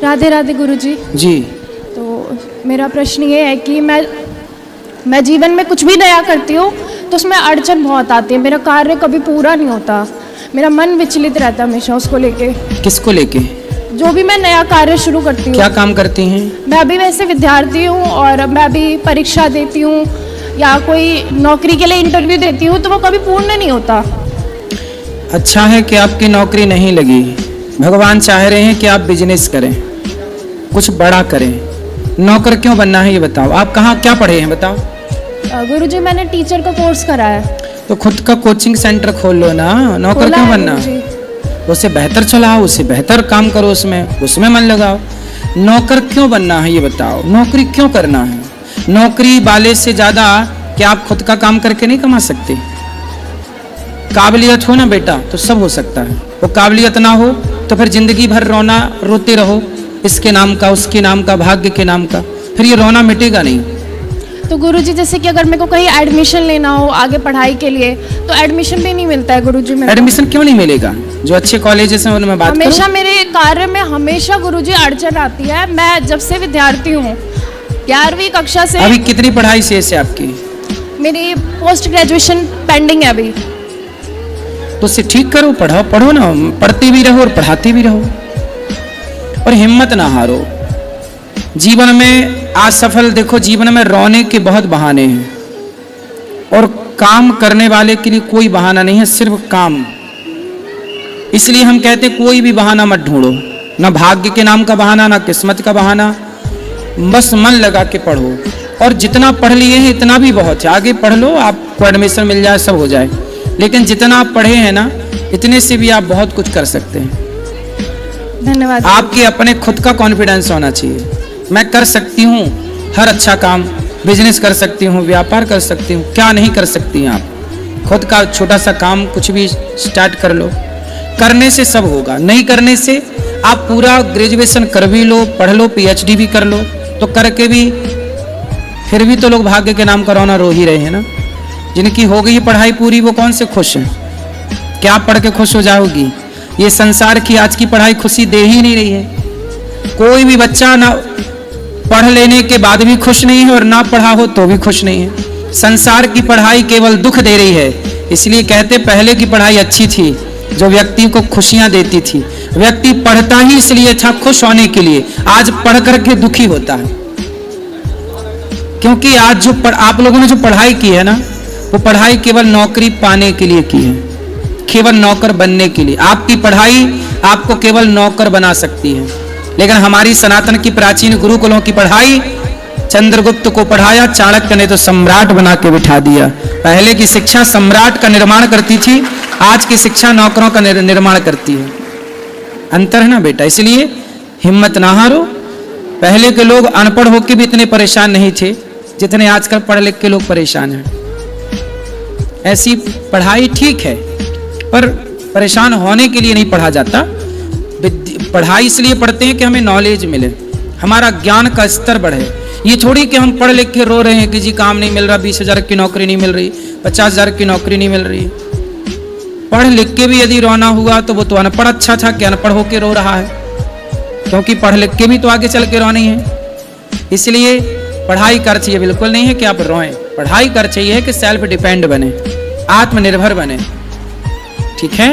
राधे राधे गुरुजी। जी। तो मेरा प्रश्न ये है कि मैं जीवन में कुछ भी नया करती हूँ तो उसमें अड़चन बहुत आती है, मेरा कार्य कभी पूरा नहीं होता, मेरा मन विचलित रहता है हमेशा उसको लेके। किसको लेके? जो भी मैं नया कार्य शुरू करती हूँ। क्या काम करती हैं? मैं अभी वैसे विद्यार्थी हूँ और मैं अभी परीक्षा देती हूँ या कोई नौकरी के लिए इंटरव्यू देती हूँ तो वो कभी पूर्ण नहीं होता। अच्छा है कि आपकी नौकरी नहीं लगी, भगवान चाह रहे हैं कि आप बिजनेस करें, कुछ बड़ा करें। नौकर क्यों बनना है ये बताओ, आप कहाँ क्या पढ़े हैं बताओ? गुरुजी मैंने टीचर का कोर्स करा है। तो खुद का कोचिंग सेंटर खोल लो ना, नौकर क्यों बनना? उसे बेहतर चलाओ, उसे बेहतर काम करो, उसमें मन लगाओ। नौकर क्यों बनना है ये बताओ, नौकरी क्यों करना है? नौकरी वाले से ज्यादा क्या आप खुद का काम करके नहीं कमा सकते? काबिलियत हो ना बेटा तो सब हो सकता है, वो काबिलियत ना हो तो फिर जिंदगी भर रोते रहो, इसके नाम का, उसके नाम का, भाग्य के नाम का, फिर ये रोना मिटेगा नहीं। तो गुरुजी जैसे कि अगर मेरे को कहीं एडमिशन लेना हो आगे पढ़ाई के लिए तो एडमिशन भी नहीं मिलता है गुरुजी। एडमिशन क्यों नहीं मिलेगा? जो अच्छे कॉलेजेस हैं उनमें बात हमेशा करो। मेरे कार्य में हमेशा गुरुजी अड़चन आती है। मैं जब से विद्यार्थी हूँ 11वीं कक्षा से। अभी कितनी पढ़ाई शेष है आपकी? मेरी पोस्ट ग्रेजुएशन पेंडिंग है अभी। तो उसे ठीक करो, पढ़ो ना, पढ़ते भी रहो और पढ़ाते भी रहो और हिम्मत ना हारो। जीवन में असफल, देखो जीवन में रोने के बहुत बहाने हैं और काम करने वाले के लिए कोई बहाना नहीं है, सिर्फ काम। इसलिए हम कहते कोई भी बहाना मत ढूंढो, ना भाग्य के नाम का बहाना, ना किस्मत का बहाना, बस मन लगा के पढ़ो। और जितना पढ़ लिए हैं इतना भी बहुत है, आगे पढ़ लो, आपको एडमिशन मिल जाए, सब हो जाए, लेकिन जितना आप पढ़े हैं ना इतने से भी आप बहुत कुछ कर सकते हैं। धन्यवाद। आपके अपने खुद का कॉन्फिडेंस होना चाहिए, मैं कर सकती हूँ हर अच्छा काम, बिजनेस कर सकती हूँ, व्यापार कर सकती हूँ, क्या नहीं कर सकती हैं आप? खुद का छोटा सा काम कुछ भी स्टार्ट कर लो, करने से सब होगा, नहीं करने से आप पूरा ग्रेजुएशन कर भी लो, पढ़ लो, पीएचडी भी कर लो, तो करके भी फिर भी तो लोग भाग्य के नाम का रोना रो ही रहे हैं ना। जिनकी हो गई पढ़ाई पूरी वो कौन से खुश हैं? क्या पढ़ के खुश हो जाओगी? ये संसार की आज की पढ़ाई खुशी दे ही नहीं रही है। कोई भी बच्चा ना पढ़ लेने के बाद भी खुश नहीं है और ना पढ़ा हो तो भी खुश नहीं है। संसार की पढ़ाई केवल दुख दे रही है। इसलिए कहते पहले की पढ़ाई अच्छी थी, जो व्यक्ति को खुशियां देती थी। व्यक्ति पढ़ता ही इसलिए था खुश होने के लिए, आज पढ़ करके दुखी होता है। क्योंकि आज जो आप लोगों ने जो पढ़ाई की है ना, वो पढ़ाई केवल नौकरी पाने के लिए की है, केवल नौकर बनने के लिए। आपकी पढ़ाई आपको केवल नौकर बना सकती है, लेकिन हमारी सनातन की प्राचीन गुरुकुलों की पढ़ाई, चंद्रगुप्त को पढ़ाया, चाणक्य ने तो सम्राट बना के बिठा दिया। पहले की शिक्षा सम्राट का निर्माण करती थी, आज की शिक्षा नौकरों का निर्माण करती है। अंतर है ना बेटा, इसलिए हिम्मत ना हारो। पहले के लोग अनपढ़ होकर भी इतने परेशान नहीं थे जितने आजकल पढ़ लिख के लोग परेशान हैं। ऐसी पढ़ाई ठीक है पर परेशान होने के लिए नहीं पढ़ा जाता। पढ़ाई इसलिए पढ़ते हैं कि हमें नॉलेज मिले, हमारा ज्ञान का स्तर बढ़े। ये थोड़ी कि हम पढ़ लिख के रो रहे हैं कि जी काम नहीं मिल रहा, 20,000 की नौकरी नहीं मिल रही, 50,000 की नौकरी नहीं मिल रही। पढ़ लिख के भी यदि रोना हुआ तो वो तो अनपढ़ अच्छा था कि अनपढ़ होके रो रहा है, क्योंकि पढ़ लिख के भी तो आगे चल के रोनी है। इसलिए पढ़ाई कर चाहिए बिल्कुल नहीं है कि आप रोएं, पढ़ाई कर चाहिए कि सेल्फ डिपेंड बने, आत्मनिर्भर बने। ठीक है,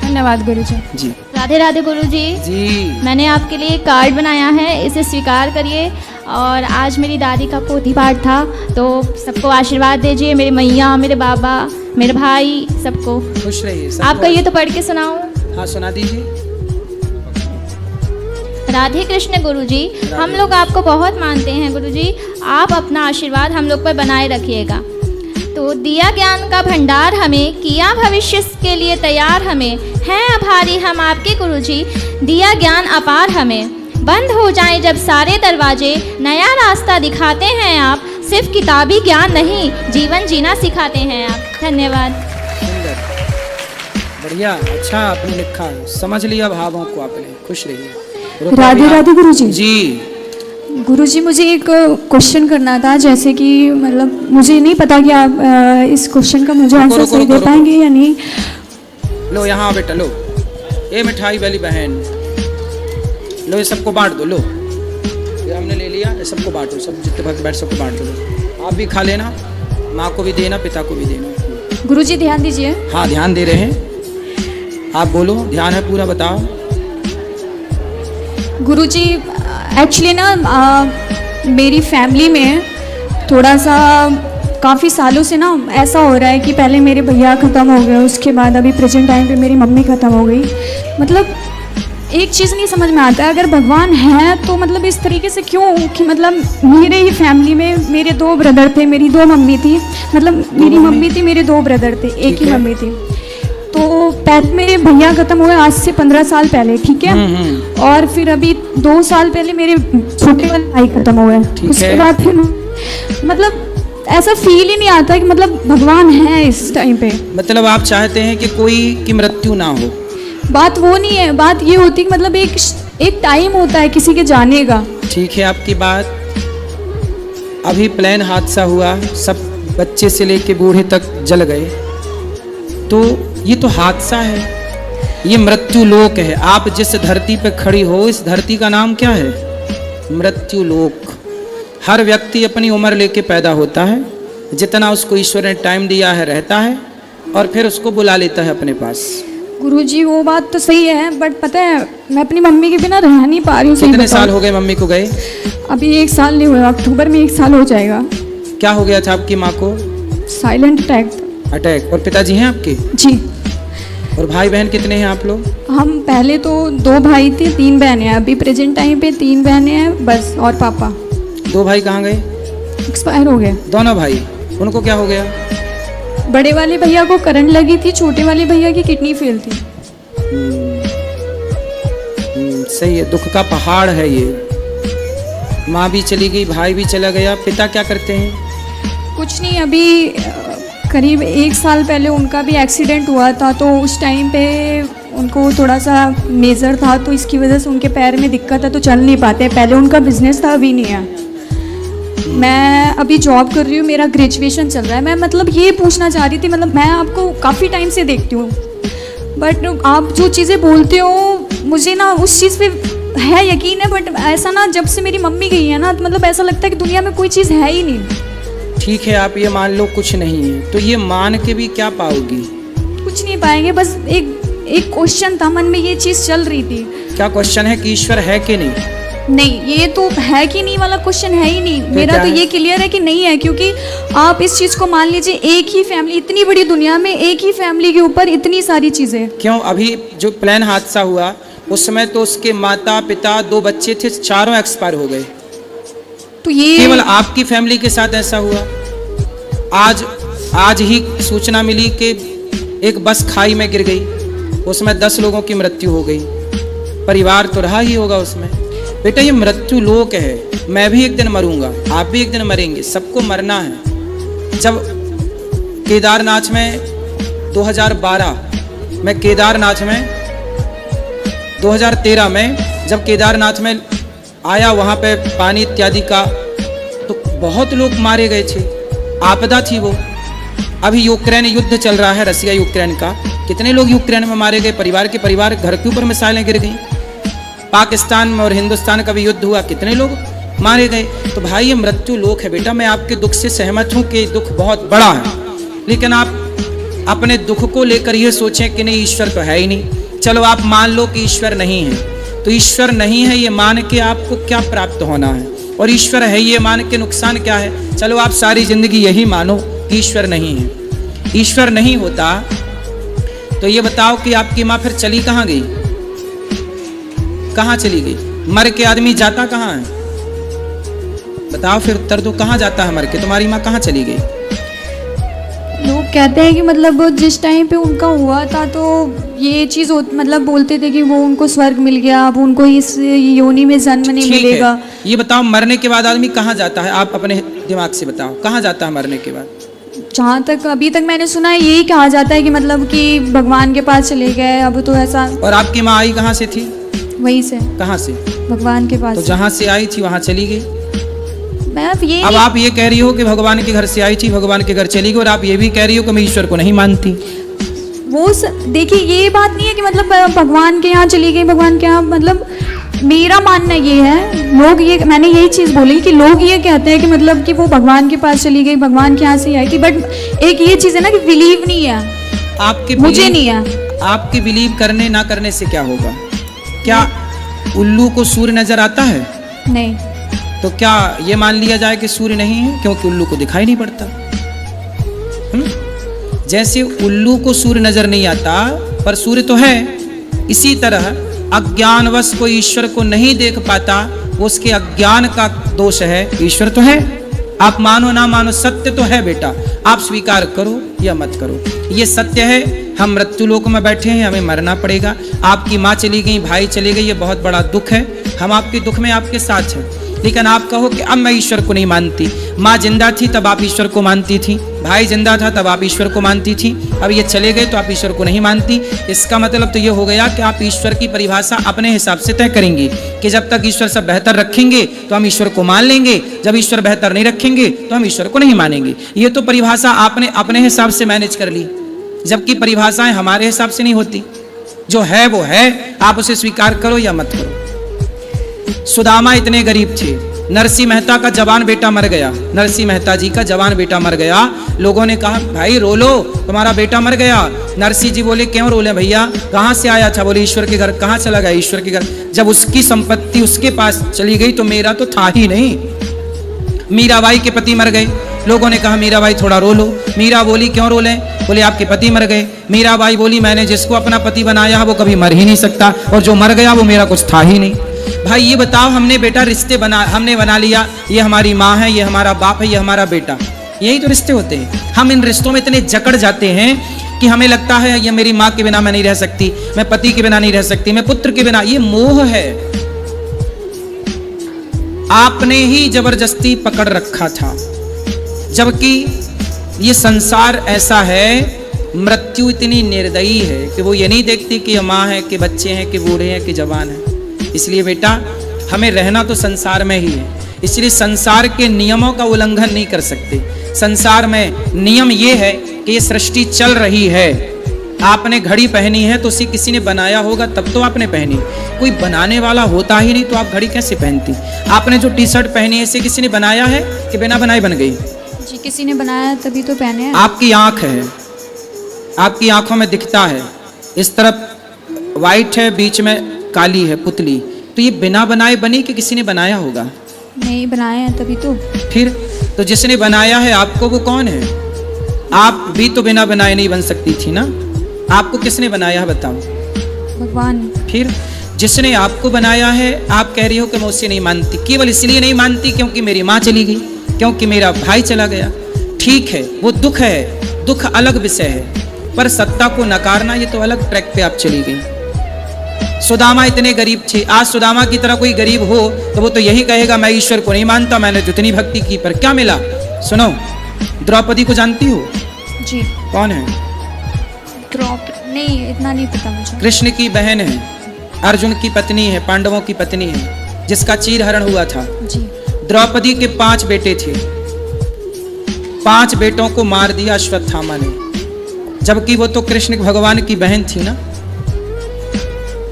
धन्यवाद गुरुजी। जी राधे राधे गुरुजी। जी मैंने आपके लिए कार्ड बनाया है, इसे स्वीकार करिए। और आज मेरी दादी का पोथी पाठ था, तो सबको आशीर्वाद दीजिए, मेरे मैया, मेरे बाबा, मेरे भाई, सबको खुश रहिए। आप कहिए तो पढ़ के सुनाऊं? हाँ सुना दीजिए। राधे कृष्ण गुरुजी, हम लोग आपको बहुत मानते हैं गुरुजी, आप अपना आशीर्वाद हम लोग पर बनाए रखिएगा। तो दिया ज्ञान का भंडार हमें, किया भविष्य के लिए तैयार हमें, हैं आभारी हम आपके गुरुजी, दिया ज्ञान अपार हमें। बंद हो जाएं जब सारे दरवाजे, नया रास्ता दिखाते हैं आप, सिर्फ किताबी ज्ञान नहीं जीवन जीना सिखाते हैं आप। धन्यवाद। बढ़िया, अच्छा आपने लिखा, समझ लिया भावों को आपने। खुश रहिए। राधे राधे गुरुजी। जी गुरुजी, मुझे एक क्वेश्चन करना था, जैसे कि मतलब मुझे नहीं पता कि आप इस क्वेश्चन का मुझे आंसर सही दे पाएंगे या नहीं। लो यहाँ बेटा लो, ये मिठाई वाली बहन, लो ये सबको बांट दो, लो ये हमने ले लिया, ये सबको बांटो, सब जितने भक्त बैठ सबको बांट दो। आप भी खा लेना, माँ को भी देना, पिता को भी देना। गुरुजी ध्यान दीजिए। हाँ ध्यान दे रहे हैं, आप बोलो, ध्यान है पूरा, बताओ। गुरुजी एक्चुअली ना मेरी फैमिली में थोड़ा सा काफ़ी सालों से ना ऐसा हो रहा है कि पहले मेरे भैया ख़त्म हो गए, उसके बाद अभी प्रेजेंट टाइम पे मेरी मम्मी ख़त्म हो गई। मतलब एक चीज़ नहीं समझ में आता है, अगर भगवान है तो मतलब इस तरीके से क्यों कि मतलब मेरे ही फैमिली में मेरे 2 ब्रदर थे, मेरी 2 मम्मी थी, मतलब मेरी मम्मी थी, मेरे 2 ब्रदर थे, एक ही मम्मी थी। तो पहले मेरे भैया ख़त्म हुए आज से 15 साल पहले, ठीक है। और फिर अभी 2 साल पहले मेरे छोटे वाले भाई ख़त्म हुए, उसके बाद फिर मतलब ऐसा फील ही नहीं आता कि मतलब भगवान है इस टाइम पे। मतलब आप चाहते हैं कि कोई की मृत्यु ना हो? बात वो नहीं है, बात ये होती है कि मतलब एक टाइम होता है किसी के जाने का। ठीक है आपकी बात। अभी प्लेन हादसा हुआ, सब बच्चे से लेके बूढ़े तक जल गए, तो ये तो हादसा है, ये मृत्यु लोक है। आप जिस धरती पे खड़ी हो, इस धरती का नाम क्या है? मृत्यु लोक। हर व्यक्ति अपनी उम्र लेके पैदा होता है, जितना उसको ईश्वर ने टाइम दिया है रहता है, और फिर उसको बुला लेता है अपने पास। गुरुजी वो बात तो सही है, बट पता है मैं अपनी मम्मी के बिना रह नहीं पा रही हूँ। कितने साल हो गए मम्मी को गए? अभी 1 साल नहीं हुआ, अक्टूबर में 1 साल हो जाएगा। क्या हो गया था आपकी माँ को? Silent attack. अटैक। और पिताजी हैं आपके? जी। और भाई बहन कितने हैं आप लोग? हम पहले तो 2 भाई थे, 3 बहनें हैं। अभी प्रेजेंट टाइम पे 3 बहनें हैं बस, और पापा। 2 भाई कहाँ गए? एक्सपायर हो गए दोनों भाई। उनको क्या हो गया? बड़े वाले भैया को करंट लगी थी, छोटे वाले भैया की किडनी फेल थी। सही है, दुख का पहाड़ है ये। माँ भी चली गई, भाई भी चला गया, पिता क्या करते हैं? कुछ नहीं, अभी करीब 1 साल पहले उनका भी एक्सीडेंट हुआ था, तो उस टाइम पे उनको थोड़ा सा मेजर था, तो इसकी वजह से उनके पैर में दिक्कत है, तो चल नहीं पाते। पहले उनका बिजनेस था, अभी नहीं है। मैं अभी जॉब कर रही हूँ, मेरा ग्रेजुएशन चल रहा है। मैं मतलब ये पूछना चाह रही थी, मतलब मैं आपको काफ़ी टाइम से देखती हूँ, बट आप जो चीज़ें बोलते हो मुझे ना उस चीज़ पे है यकीन है, बट ऐसा ना जब से मेरी मम्मी गई है ना, तो मतलब ऐसा लगता है कि दुनिया में कोई चीज़ है ही नहीं। ठीक है, आप ये मान लो कुछ नहीं है, तो ये मान के भी क्या पाओगी? कुछ नहीं पाएंगे, बस एक क्वेश्चन था मन में, ये चीज़ चल रही थी। क्या क्वेश्चन है कि ईश्वर है कि नहीं? नहीं, ये तो है कि नहीं वाला क्वेश्चन है ही नहीं। मेरा तो ये क्लियर है कि नहीं है, क्योंकि आप इस चीज़ को मान लीजिए, एक ही फैमिली, इतनी बड़ी दुनिया में एक ही फैमिली के ऊपर इतनी सारी चीज़ें। क्यों? अभी जो प्लेन हादसा हुआ उस समय तो उसके माता पिता 2 बच्चे थे, चारों एक्सपायर हो गए। तो ये केवल आपकी फैमिली के साथ ऐसा हुआ? आज ही सूचना मिली कि एक बस खाई में गिर गई, उसमें 10 लोगों की मृत्यु हो गई। परिवार तो रहा ही होगा उसमें। बेटा ये मृत्यु लोक है, मैं भी एक दिन मरूंगा, आप भी एक दिन मरेंगे, सबको मरना है। जब केदारनाथ में 2012 में 2013 में जब केदारनाथ में आया, वहाँ पे पानी इत्यादि का, तो बहुत लोग मारे गए थे, आपदा थी वो। अभी यूक्रेन युद्ध चल रहा है, रसिया यूक्रेन का, कितने लोग यूक्रेन में मारे गए, परिवार के परिवार घर के ऊपर मिसाइलें गिर गई। पाकिस्तान में और हिंदुस्तान का भी युद्ध हुआ, कितने लोग मारे गए। तो भाई ये मृत्यु लोक है। बेटा मैं आपके दुख से सहमत हूँ कि दुख बहुत बड़ा है, लेकिन आप अपने दुख को लेकर ये सोचें कि नहीं ईश्वर तो है ही नहीं। चलो आप मान लो कि ईश्वर नहीं है, तो ईश्वर नहीं है ये मान के आपको क्या प्राप्त होना है, और ईश्वर है ये मान के नुकसान क्या है? चलो आप सारी जिंदगी यही मानो कि ईश्वर नहीं है। ईश्वर नहीं होता तो ये बताओ कि आपकी माँ फिर चली कहाँ गई? कहाँ चली गई? मर के आदमी जाता कहाँ है? बताओ फिर, उत्तर दो, कहाँ जाता है मर के? तुम्हारी माँ कहाँ चली गई? लोग कहते हैं कि मतलब जिस टाइम पे उनका हुआ था, तो ये चीज़ मतलब बोलते थे कि वो उनको स्वर्ग मिल गया, अब उनको इस योनि में जन्म नहीं मिलेगा। ये बताओ मरने के बाद आदमी कहाँ जाता है? आप अपने दिमाग से बताओ, कहाँ जाता है मरने के बाद? जहाँ तक अभी तक मैंने सुना है यही कहा जाता है कि मतलब कि भगवान के पास चले गए। अब तो ऐसा। और आपकी माँ आई कहाँ से थी? वहीं से। कहाँ से? भगवान के पास। तो जहाँ से आई थी वहाँ चली गई। मैं अब आप ये कह रही हो कि भगवान के घर से आई थी, भगवान के घर चली गई, और आप ये भी कह रही हो कि मैं ईश्वर को नहीं मानती। वो देखिए ये बात नहीं है कि मतलब भगवान के यहाँ चली गई, भगवान के यहाँ, मतलब मेरा मानना ये है, लोग ये, मैंने यही चीज़ बोली कि लोग ये कहते हैं कि मतलब कि वो भगवान के पास चली गई, भगवान के यहाँ से आई थी, बट एक ये चीज़ है ना कि बिलीव नहीं है, आपके मुझे नहीं है। आपके बिलीव करने ना करने से क्या होगा? क्या उल्लू को सूर्य नजर आता है? नहीं। तो क्या ये मान लिया जाए कि सूर्य नहीं है क्योंकि उल्लू को दिखाई नहीं पड़ता? जैसे उल्लू को सूर्य नजर नहीं आता पर सूर्य तो है, इसी तरह अज्ञानवश कोई ईश्वर को नहीं देख पाता, वो उसके अज्ञान का दोष है, ईश्वर तो है। आप मानो ना मानो, सत्य तो है बेटा, आप स्वीकार करो या मत करो, ये सत्य है। हम मृत्यु लोक में बैठे हैं, हमें मरना पड़ेगा। आपकी माँ चली गई, भाई चले गए, ये बहुत बड़ा दुख है, हम आपके दुख में आपके साथ हैं। लेकिन आप कहो कि अब मैं ईश्वर को नहीं मानती। माँ जिंदा थी तब आप ईश्वर को मानती थी, भाई जिंदा था तब आप ईश्वर को मानती थी, अब ये चले गए तो आप ईश्वर को नहीं मानती। इसका मतलब तो ये हो गया कि आप ईश्वर की परिभाषा अपने हिसाब से तय करेंगी कि जब तक ईश्वर सब बेहतर रखेंगे तो हम ईश्वर को मान लेंगे, जब ईश्वर बेहतर नहीं रखेंगे तो हम ईश्वर को नहीं मानेंगे। ये तो परिभाषा आपने अपने हिसाब से मैनेज कर ली, जबकि परिभाषाएं हमारे हिसाब से नहीं होती। जो है वो है, आप उसे स्वीकार करो या मत करो। सुदामा इतने गरीब थे, नरसिंह मेहता का जवान बेटा मर गया, नरसिंह मेहता जी का जवान बेटा मर गया। लोगों ने कहा भाई रो लो, तुम्हारा बेटा मर गया। नरसिंह जी बोले क्यों रोले भैया, कहाँ से आया था? बोले ईश्वर के घर। कहाँ चला गया? ईश्वर के घर। जब उसकी संपत्ति उसके पास चली गई तो मेरा तो था ही नहीं। मीराबाई के पति मर गए, लोगों ने कहा मीराबाई थोड़ा रो लो। मीरा बोली क्यों रो लें? बोले आपके पति मर गए। मीराबाई बोली मैंने जिसको अपना पति बनाया वो कभी मर ही नहीं सकता, और जो मर गया वो मेरा कुछ था ही नहीं। भाई ये बताओ, हमने बेटा रिश्ते हमने बना लिया, ये हमारी माँ है, ये हमारा बाप है, ये हमारा बेटा, यही तो रिश्ते होते हैं। हम इन रिश्तों में इतने जकड़ जाते हैं कि हमें लगता है ये मेरी माँ के बिना मैं नहीं रह सकती, मैं पति के बिना नहीं रह सकती, मैं पुत्र के बिना। ये मोह है, आपने ही जबरदस्ती पकड़ रखा था। जबकि ये संसार ऐसा है, मृत्यु इतनी निर्दयी है कि वो ये नहीं देखती कि ये माँ है कि बच्चे हैं कि बूढ़े हैं कि जवान है। इसलिए बेटा हमें रहना तो संसार में ही है, इसलिए संसार के नियमों का उल्लंघन नहीं कर सकते। संसार में नियम ये है कि ये सृष्टि चल रही है। आपने घड़ी पहनी है तो उसे किसी ने बनाया होगा तब तो आपने पहनी, कोई बनाने वाला होता ही नहीं तो आप घड़ी कैसे पहनती? आपने जो टी शर्ट पहनी है इसे किसी ने बनाया है कि बिना बनाए बन गई? जी किसी ने बनाया तभी तो पहने हैं। आपकी आंख है, आपकी आंखों में दिखता है, इस तरफ वाइट है, बीच में काली है पुतली, तो ये बिना बनाए बनी कि किसी ने बनाया होगा? नहीं बनाया है तभी तो। फिर तो जिसने बनाया है आपको वो कौन है? आप भी तो बिना बनाए नहीं बन सकती थी ना, आपको किसने बनाया है बताओ? भगवान। फिर जिसने आपको बनाया है, आप कह रही हो कि मैं उससे नहीं मानती, केवल इसलिए नहीं मानती क्योंकि मेरी माँ चली गई, क्योंकि मेरा भाई चला गया। ठीक है, वो दुख है, दुख अलग विषय है, पर सत्ता को नकारना ये तो अलग ट्रैक पे आप चली गई। सुदामा इतने गरीब थे, आज सुदामा की तरह कोई गरीब हो तो वो तो यही कहेगा मैं ईश्वर को नहीं मानता, मैंने जितनी भक्ति की, पर क्या मिला? सुनो, द्रौपदी को जानती हो? जी। कौन है? द्रौपदी? नहीं, इतना नहीं पता मुझे। कृष्ण की बहन है, अर्जुन की पत्नी है, पांडवों की पत्नी है, जिसका चीरहरण हुआ था। जी। द्रौपदी के 5 बेटे थे, 5 बेटों को मार दिया अश्वत्थामा ने, जबकि वो तो कृष्ण भगवान की बहन थी ना,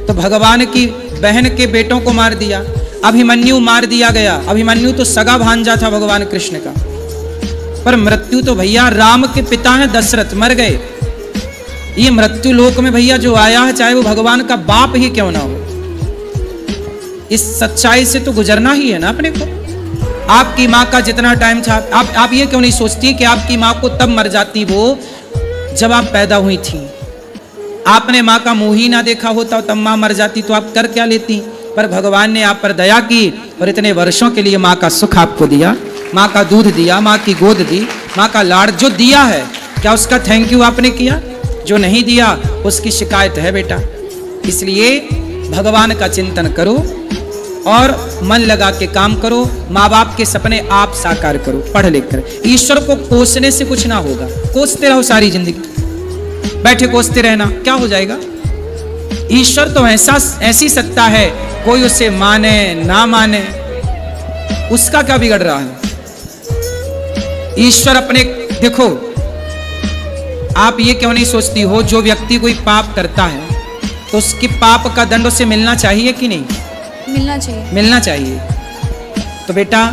तो भगवान की बहन के बेटों को मार दिया। अभिमन्यु मार दिया गया, अभिमन्यु तो सगा भांजा था भगवान कृष्ण का, पर मृत्यु तो भैया राम के पिता हैं दशरथ, मर गए। ये मृत्यु लोक में भैया जो आया है, चाहे वो भगवान का बाप ही क्यों ना हो, इस सच्चाई से तो गुजरना ही है ना अपने को। आपकी माँ का जितना टाइम था, आप ये क्यों नहीं सोचती कि आपकी माँ को तब मर जाती वो जब आप पैदा हुई थी? आपने माँ का मुंह ही ना देखा होता तब माँ मर जाती तो आप कर क्या लेती? पर भगवान ने आप पर दया की और इतने वर्षों के लिए माँ का सुख आपको दिया, माँ का दूध दिया, माँ की गोद दी, माँ का लाड़ जो दिया है, क्या उसका थैंक यू आपने किया? जो नहीं दिया उसकी शिकायत है बेटा। इसलिए भगवान का चिंतन करो और मन लगा के काम करो, माँ बाप के सपने आप साकार करो पढ़ लिख कर। ईश्वर को कोसने से कुछ ना होगा, कोसते रहो सारी जिंदगी, बैठे कोसते रहना, क्या हो जाएगा? ईश्वर तो ऐसी सत्ता है, कोई उसे माने ना माने उसका क्या बिगड़ रहा है? ईश्वर अपने, देखो आप ये क्यों नहीं सोचती हो, जो व्यक्ति कोई पाप करता है तो उसके पाप का दंड उसे मिलना चाहिए कि नहीं? मिलना चाहिए। मिलना चाहिए। तो बेटा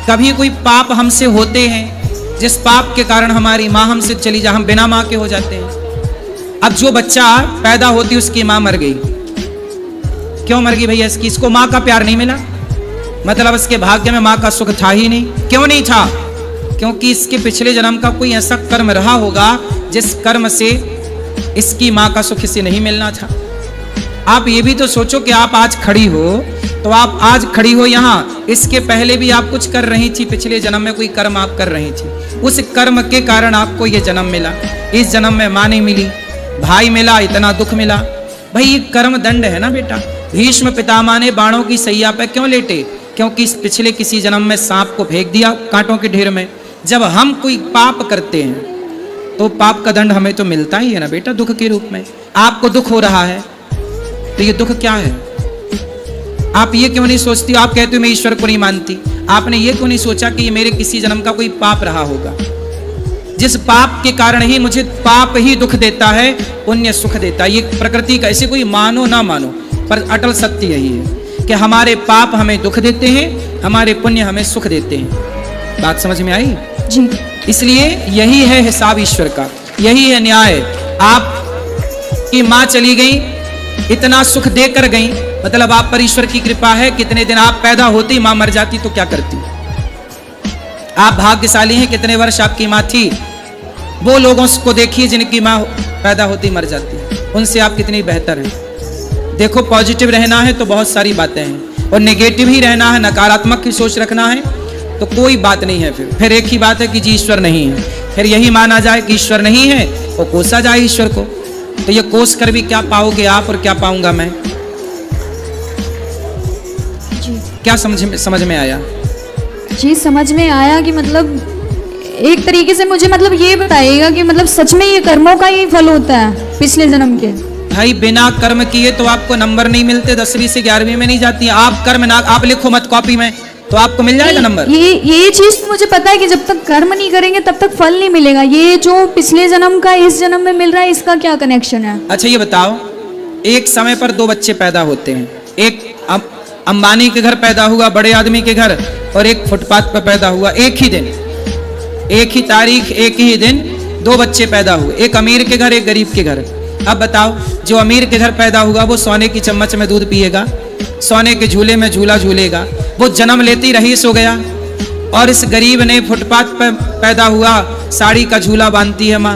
कभी कोई पाप हमसे होते हैं जिस पाप के कारण हमारी माँ हमसे चली जा, हम बिना माँ के हो जाते हैं। अब जो बच्चा पैदा होती उसकी माँ मर गई, क्यों मर गई भैया? इसको माँ का प्यार नहीं मिला, मतलब इसके भाग्य में माँ का सुख था ही नहीं। क्यों नहीं था? क्योंकि इसके पिछले जन्म का कोई ऐसा कर्म रहा होगा जिस कर्म से इसकी माँ का सुख इसे नहीं मिलना था। आप ये भी तो सोचो कि आप आज खड़ी हो, तो आप आज खड़ी हो यहाँ, इसके पहले भी आप कुछ कर रही थी, पिछले जन्म में कोई कर्म आप कर रही थी, उस कर्म के कारण आपको ये जन्म मिला। इस जन्म में माँ नहीं मिली, भाई मिला, इतना दुख मिला। भाई ये कर्म दंड है ना बेटा। भीष्म पितामह ने बाणों की सैया पे क्यों लेटे? क्योंकि इस पिछले किसी जन्म में सांप को फेंक दिया कांटों के ढेर में। जब हम कोई पाप करते हैं तो पाप का दंड हमें तो मिलता ही है ना बेटा, दुख के रूप में। आपको दुख हो रहा है तो ये दुख क्या है? आप ये क्यों नहीं सोचती? आप कहते हो मैं ईश्वर को नहीं मानती, आपने ये क्यों नहीं सोचा कि ये मेरे किसी जन्म का कोई पाप रहा होगा, जिस पाप के कारण ही मुझे पाप ही दुख देता है, पुण्य सुख देता है। ये प्रकृति का, ऐसे कोई मानो ना मानो पर अटल सत्य यही है कि हमारे पाप हमें दुख देते हैं, हमारे पुण्य हमें सुख देते हैं। बात समझ में आई जी? इसलिए यही है हिसाब ईश्वर का, यही है न्याय। आप की माँ चली गई, इतना सुख देकर गई, मतलब आप पर ईश्वर की कृपा है। कितने दिन आप पैदा होती माँ मर जाती तो क्या करती? आप भाग्यशाली हैं, कितने वर्ष आपकी माँ थी। वो लोगों को देखिए जिनकी माँ पैदा होती मर जाती है, उनसे आप कितनी बेहतर हैं। देखो पॉजिटिव रहना है तो बहुत सारी बातें हैं, और नेगेटिव ही रहना है, नकारात्मक की सोच रखना है तो कोई बात नहीं है। फिर एक ही बात है कि जी ईश्वर नहीं है, फिर यही माना जाए कि ईश्वर नहीं है और कोसा जाए ईश्वर को। तो ये कोस कर भी क्या पाओगे आप और क्या पाऊंगा मैं? जी क्या समझ में आया? जी समझ में आया कि मतलब एक तरीके से मुझे मतलब ये बताइएगा कि मतलब सच में ये कर्मों का ही फल होता है पिछले जन्म के? भाई बिना कर्म किए तो आपको नंबर नहीं मिलते, 10वीं से 11वीं में नहीं जाती। आप कर्म ना, आप लिखो मत कॉपी में तो आपको मिल जाएगा नंबर। ये चीज तो मुझे पता है कि जब तक कर्म नहीं करेंगे तब तक फल नहीं मिलेगा। ये जो पिछले जन्म का इस जन्म में मिल रहा है, इसका क्या कनेक्शन है? अच्छा ये बताओ, एक समय पर दो बच्चे पैदा होते हैं, एक अंबानी के घर पैदा हुआ, बड़े आदमी के घर, और एक फुटपाथ पर पैदा हुआ। एक ही दिन, एक ही तारीख, एक ही दिन दो बच्चे पैदा हुए, एक अमीर के घर, एक गरीब के घर। अब बताओ, जो अमीर के घर पैदा हुआ वो सोने की चम्मच में दूध पिएगा, सोने के झूले में झूला झूलेगा, वो जन्म लेते ही रईस हो गया। और इस गरीब ने फुटपाथ पर पैदा हुआ, साड़ी का झूला बांधती है माँ।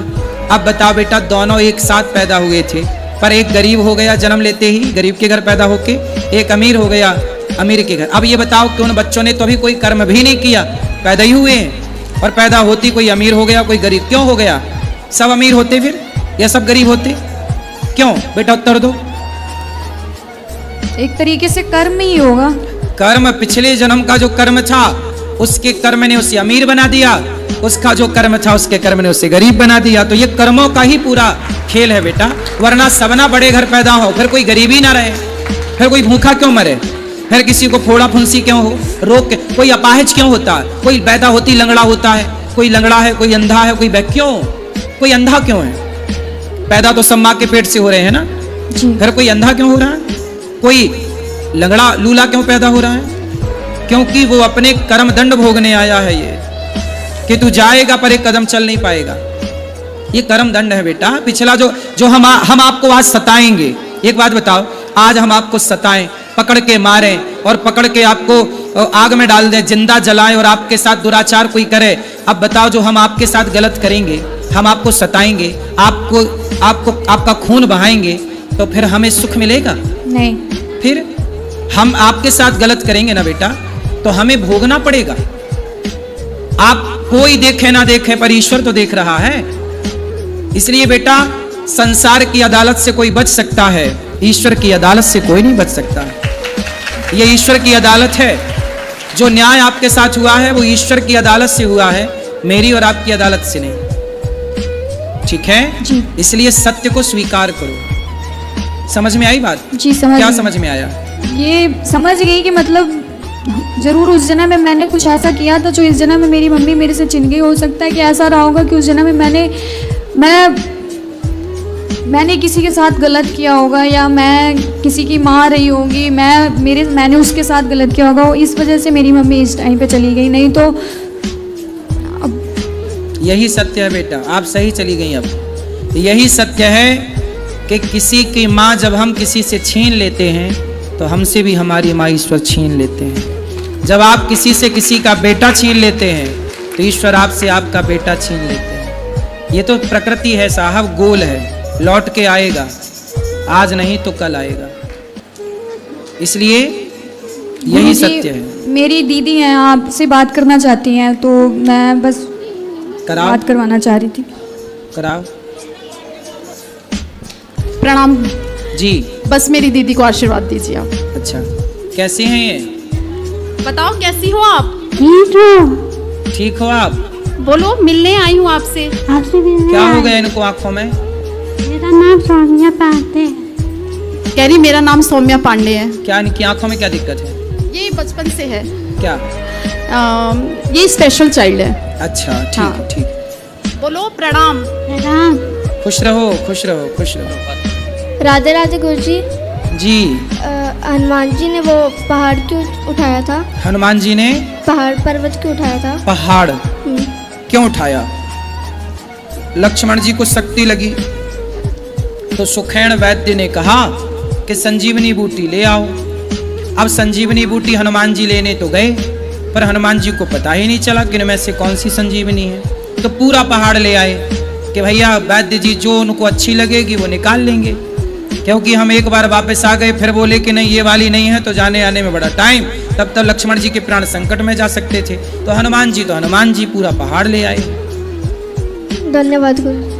अब बताओ बेटा, दोनों एक साथ पैदा हुए थे, पर एक गरीब हो गया जन्म लेते ही, गरीब के घर पैदा होके, एक अमीर हो गया अमीर के घर। अब ये बताओ कि उन बच्चों ने तो अभी कोई कर्म भी नहीं किया, पैदा ही हुए हैं, और पैदा होती कोई अमीर हो गया कोई गरीब। क्यों हो गया? सब अमीर होते फिर या सब गरीब होते? क्यों बेटा, उत्तर दो। एक तरीके से कर्म ही होगा। कर्म, पिछले जन्म का जो कर्म था उसके कर्म ने उसे अमीर बना दिया, उसका जो कर्म था उसके कर्म ने उसे गरीब बना दिया। तो ये कर्मों का ही पूरा खेल है बेटा, वरना सबना बड़े घर पैदा हो, फिर कोई गरीबी ना रहे, फिर कोई भूखा क्यों मरे, फिर किसी को फोड़ा फुंसी क्यों हो, रोग, कोई अपाहिज क्यों होता है, कोई पैदा होती लंगड़ा होता है, कोई लंगड़ा है, कोई अंधा है, कोई क्यों, कोई अंधा क्यों है? पैदा तो सब माँ के पेट से हो रहे हैं ना, फिर कोई अंधा क्यों हो रहा है, कोई लंगड़ा लूला क्यों पैदा हो रहा है? क्योंकि वो अपने कर्म दंड भोगने आया है, ये कि तू जाएगा पर एक कदम चल नहीं पाएगा। ये कर्म दंड है बेटा। पिछला जो हम आपको आज सताएंगे, एक बात बताओ, आज हम आपको सताएं, पकड़ के मारें और पकड़ के आपको आग में डाल दें, जिंदा जलाएं और आपके साथ दुराचार कोई करे, अब बताओ जो हम आपके साथ गलत करेंगे, हम आपको सताएंगे, आपको आपका खून बहाएंगे, तो फिर हमें सुख मिलेगा? नहीं। फिर हम आपके साथ गलत करेंगे ना बेटा, तो हमें भोगना पड़ेगा। आप कोई देखे ना देखे पर ईश्वर तो देख रहा है। इसलिए बेटा, संसार की अदालत से कोई बच सकता है, ईश्वर की अदालत से कोई नहीं बच सकता। ये ईश्वर की अदालत है। जो न्याय आपके साथ हुआ है वो ईश्वर की अदालत से हुआ है, मेरी और आपकी अदालत से नहीं। ठीक है जी। इसलिए सत्य को स्वीकार करो। समझ में आई बात? जी समझ। क्या समझ में आया? ये समझ गई कि मतलब जरूर उस जन्म में मैंने कुछ ऐसा किया था जो इस जन्म में मेरी मम्मी मेरे से छिन गई। हो सकता है कि ऐसा रहा होगा कि उस जन्म में मैं मैंने किसी के साथ गलत किया होगा या मैं किसी की माँ रही होंगी, मैंने उसके साथ गलत किया होगा, इस वजह से मेरी मम्मी इस टाइम पे चली गई। नहीं तो यही सत्य है बेटा, आप सही चली गई। अब यही सत्य है कि किसी की माँ जब हम किसी से छीन लेते हैं तो हमसे भी हमारी माँ ईश्वर छीन लेते हैं। जब आप किसी से किसी का बेटा छीन लेते हैं तो ईश्वर आपसे आपका बेटा छीन लेते हैं। ये तो प्रकृति है साहब, गोल है, लौट के आएगा, आज नहीं तो कल आएगा। इसलिए यही सत्य है। मेरी दीदी हैं, आपसे बात करना चाहती हैं, तो मैं बस बात करवाना चाह रही थी। कराओ। प्रणाम जी। बस मेरी दीदी को आशीर्वाद दीजिए आप। अच्छा, कैसे हैं ये? बताओ कैसी हो आप? ठीक हो आप? बोलो, मिलने आई हूँ आपसे। क्या हो गया इनको आंखों में? मेरा नाम सौम्या पांडे है। कह रही मेरा नाम सौम्या पांडे है। क्या इनकी आंखों में क्या दिक्कत है? ये बचपन से है। क्या? ये स्पेशल चाइल्ड है। अच्छा, ठीक हाँ। है, ठीक। बोलो प्रणाम। प्रणाम। खुश रहो, खुश रहो, खुश रहो। राधे राधे गुरुजी। जी। हनुमान जी ने वो पहाड़ क्यों उठाया था? हनुमान जी ने पहाड़ पर्वत क्यों उठाया था? पहाड़ क्यों उठाया? लक्ष्मण जी को शक्ति लगी तो सुखैण वैद्य ने कहा कि संजीवनी बूटी ले आओ। अब संजीवनी बूटी हनुमान जी लेने तो गए, पर हनुमान जी को पता ही नहीं चला कि इनमें से कौन सी संजीवनी है। तो पूरा पहाड़ ले आए कि भैया वैद्य जी जो उनको अच्छी लगेगी वो निकाल लेंगे, क्योंकि हम एक बार वापस आ गए फिर बोले कि नहीं ये वाली नहीं है तो जाने आने में बड़ा टाइम, तब तक लक्ष्मण जी के प्राण संकट में जा सकते थे। तो हनुमान जी पूरा पहाड़ ले आए। धन्यवाद गुरु।